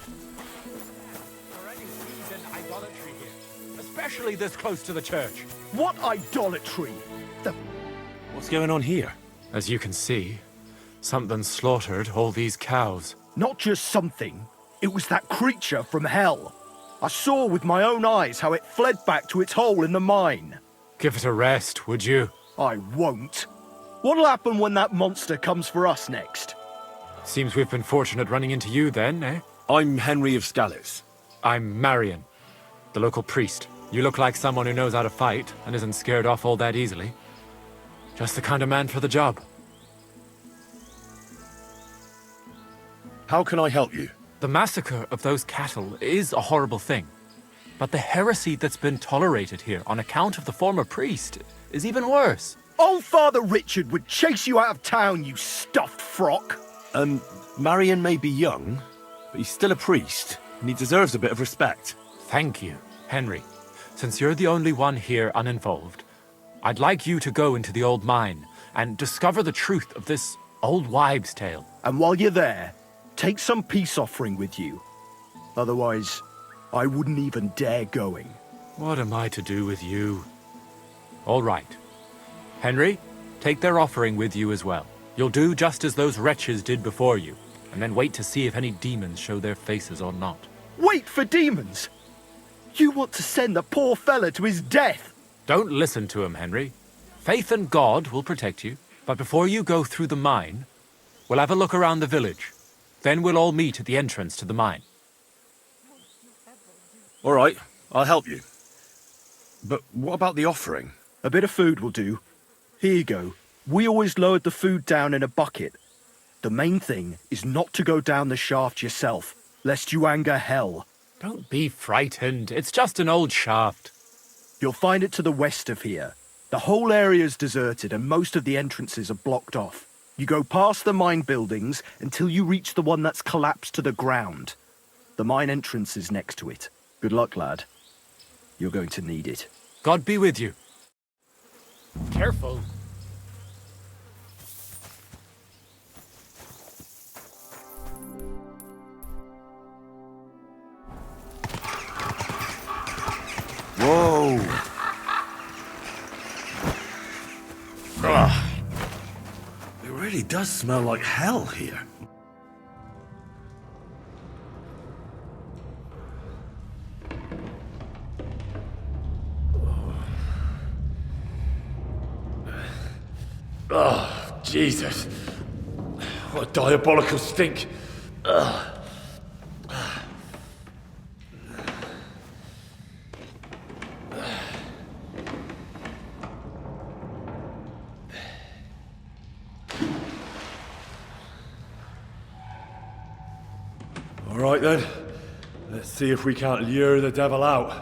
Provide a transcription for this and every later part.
For any heathen idolatry here, especially this close to the church. What idolatry? What's going on here? As you can see, something slaughtered all these cows. Not just something. It was that creature from hell. I saw with my own eyes how it fled back to its hole in the mine. Give it a rest, would you? I won't. What'll happen when that monster comes for us next? Seems we've been fortunate running into you then, eh? I'm Henry of Scallis. I'm Marian, the local priest. You look like someone who knows how to fight and isn't scared off all that easily. Just the kind of man for the job. How can I help you? The massacre of those cattle is a horrible thing. But the heresy that's been tolerated here on account of the former priest is even worse. Old Father Richard would chase you out of town, you stuffed frock. Marian may be young, but he's still a priest, and he deserves a bit of respect. Thank you, Henry. Since you're the only one here uninvolved, I'd like you to go into the old mine and discover the truth of this old wives' tale. And while you're there, take some peace offering with you. Otherwise, I wouldn't even dare going. What am I to do with you? All right. Henry, take their offering with you as well. You'll do just as those wretches did before you, and then wait to see if any demons show their faces or not. Wait for demons? You want to send the poor fella to his death? Don't listen to him, Henry. Faith in God will protect you, but before you go through the mine, we'll have a look around the village. Then we'll all meet at the entrance to the mine. All right, I'll help you. But what about the offering? A bit of food will do. Here you go. We always lowered the food down in a bucket. The main thing is not to go down the shaft yourself, lest you anger hell. Don't be frightened. It's just an old shaft. You'll find it to the west of here. The whole area's deserted and most of the entrances are blocked off. You go past the mine buildings until you reach the one that's collapsed to the ground. The mine entrance is next to it. Good luck, lad. You're going to need it. God be with you. Careful. Whoa! Ugh. It really does smell like hell here. Oh, Jesus. What a diabolical stink. Ugh. All right then, let's see if we can't lure the devil out.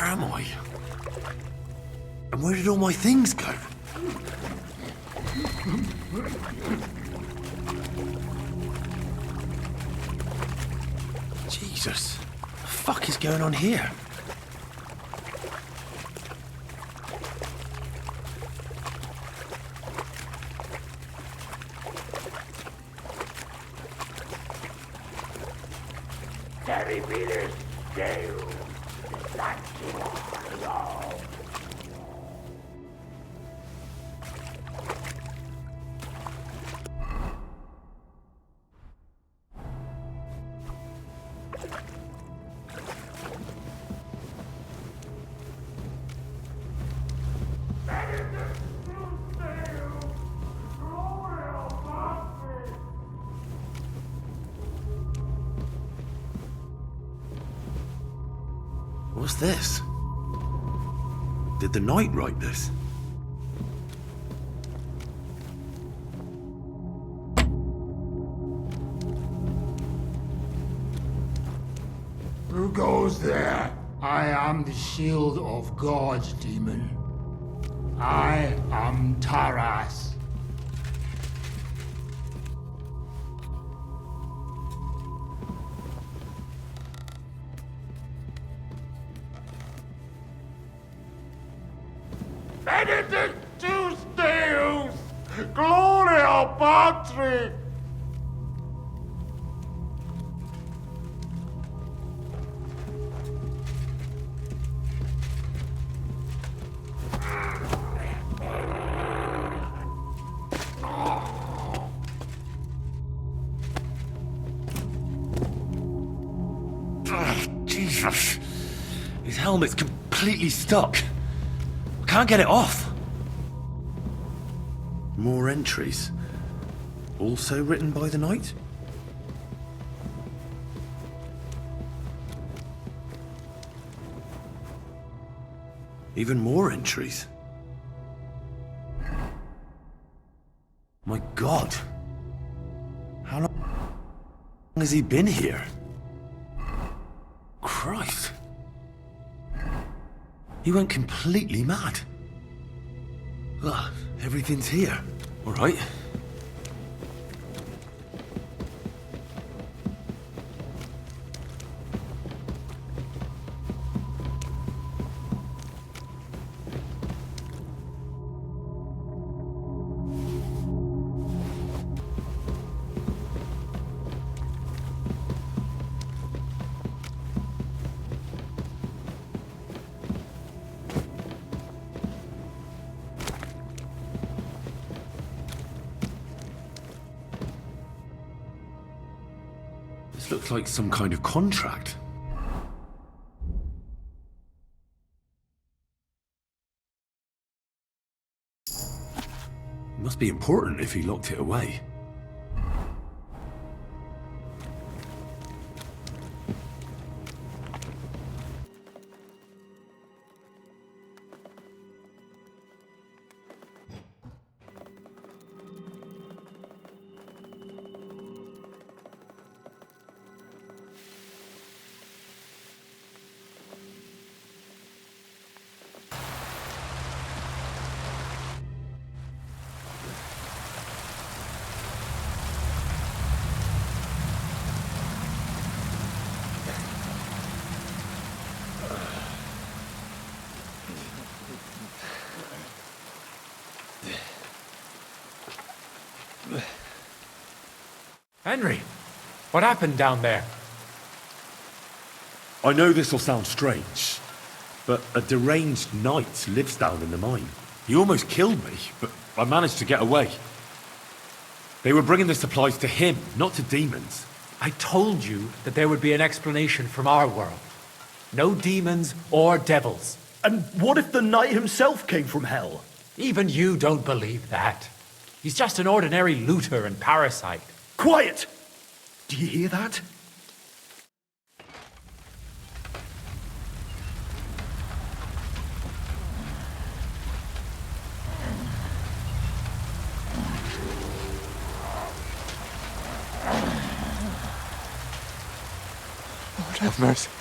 am I? And where did all my things go? Jesus, what the fuck is going on here? What's this? Did the knight write this? Who goes there? I am the shield of gods, demon. I am Taras. Benedictus Deus! Gloria Patri! Jesus. His helmet's completely stuck. I can't get it off. More entries. Also written by the knight? Even more entries. My God. How long has he been here? Christ. He went completely mad. Ugh, everything's here. All right. This looks like some kind of contract. It must be important if he locked it away. Henry, what happened down there? I know this will sound strange, but a deranged knight lives down in the mine. He almost killed me, but I managed to get away. They were bringing the supplies to him, not to demons. I told you that there would be an explanation from our world. No demons or devils. And what if the knight himself came from hell? Even you don't believe that. He's just an ordinary looter and parasite. Quiet! Do you hear that? Lord have mercy.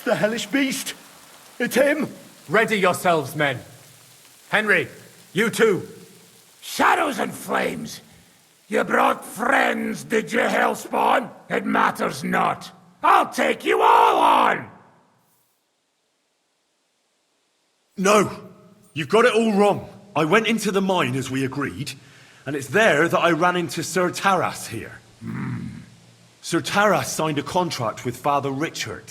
That's the hellish beast. It's him. Ready yourselves, men. Henry, you too. Shadows and flames. You brought friends, did you, Hellspawn? It matters not. I'll take you all on! No! You've got it all wrong. I went into the mine as we agreed, and it's there that I ran into Sir Taras here. Sir Taras signed a contract with Father Richard.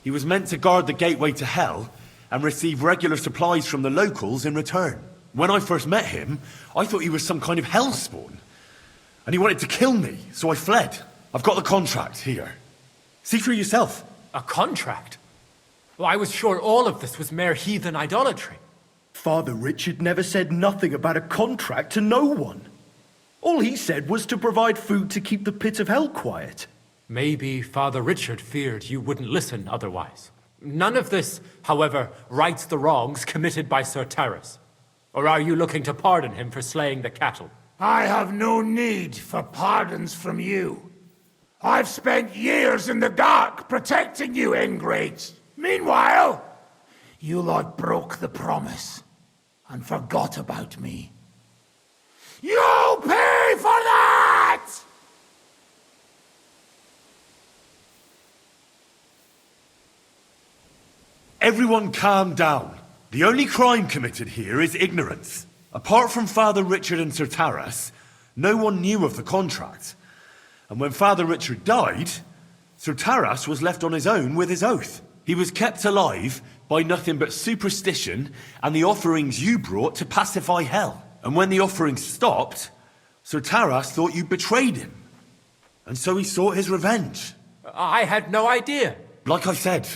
He was meant to guard the gateway to hell and receive regular supplies from the locals in return. When I first met him, I thought he was some kind of hellspawn. And he wanted to kill me, so I fled. I've got the contract here. See for yourself. A contract? Well, I was sure all of this was mere heathen idolatry. Father Richard never said nothing about a contract to no one. All he said was to provide food to keep the pit of hell quiet. Maybe Father Richard feared you wouldn't listen otherwise. None of this, however, rights the wrongs committed by Sir Taras. Or are you looking to pardon him for slaying the cattle? I have no need for pardons from you. I've spent years in the dark protecting you, ingrates. Meanwhile, you lot broke the promise and forgot about me. You'll pay for that! Everyone calm down. The only crime committed here is ignorance. Apart from Father Richard and Sir Taras, no one knew of the contract. And when Father Richard died, Sir Taras was left on his own with his oath. He was kept alive by nothing but superstition and the offerings you brought to pacify hell. And when the offerings stopped, Sir Taras thought you betrayed him. And so he sought his revenge. I had no idea. Like I said,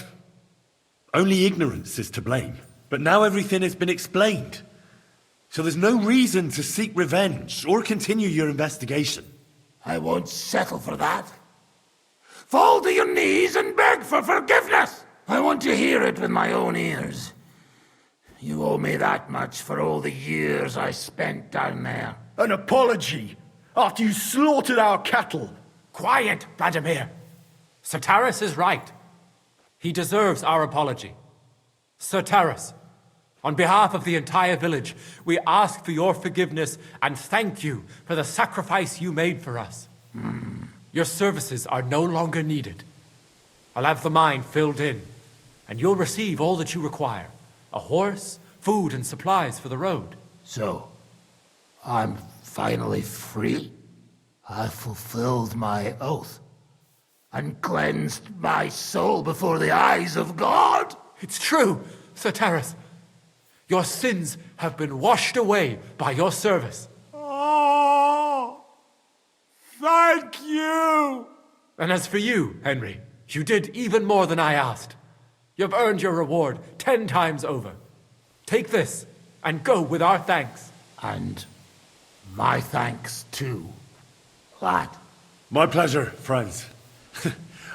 only ignorance is to blame. But now everything has been explained. So there's no reason to seek revenge or continue your investigation. I won't settle for that. Fall to your knees and beg for forgiveness! I want to hear it with my own ears. You owe me that much for all the years I spent down there. An apology? After you slaughtered our cattle? Quiet, Vladimir. Sir Taras is right. He deserves our apology. Sir Taras, on behalf of the entire village, we ask for your forgiveness and thank you for the sacrifice you made for us. Your services are no longer needed. I'll have the mine filled in, and you'll receive all that you require. A horse, food, and supplies for the road. So, I'm finally free? I've fulfilled my oath and cleansed my soul before the eyes of God? It's true, Sir Taras. Your sins have been washed away by your service. Oh, thank you! And as for you, Henry, you did even more than I asked. You've earned your reward 10 times over. Take this and go with our thanks. And my thanks too, lad. My pleasure, friends.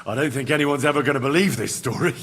I don't think anyone's ever going to believe this story.